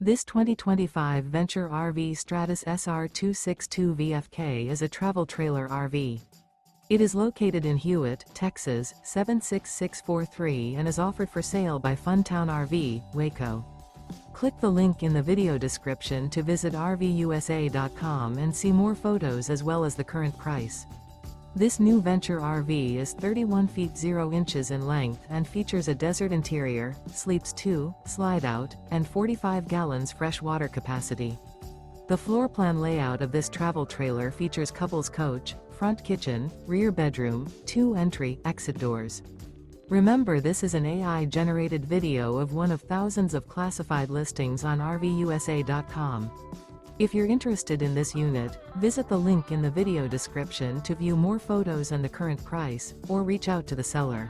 This 2025 Venture RV Stratus SR262VFK is a travel trailer RV. It is located in Hewitt, Texas, 76643 and is offered for sale by Funtown RV, Waco. Click the link in the video description to visit RVUSA.com and see more photos as well as the current price. This new Venture RV is 31 feet 0 inches in length and features a desert interior, sleeps 2, slide-out, and 45 gallons fresh water capacity. The floor plan layout of this travel trailer features couples coach, front kitchen, rear bedroom, 2 entry/exit doors. Remember, this is an AI-generated video of one of thousands of classified listings on RVUSA.com. If you're interested in this unit, visit the link in the video description to view more photos and the current price, or reach out to the seller.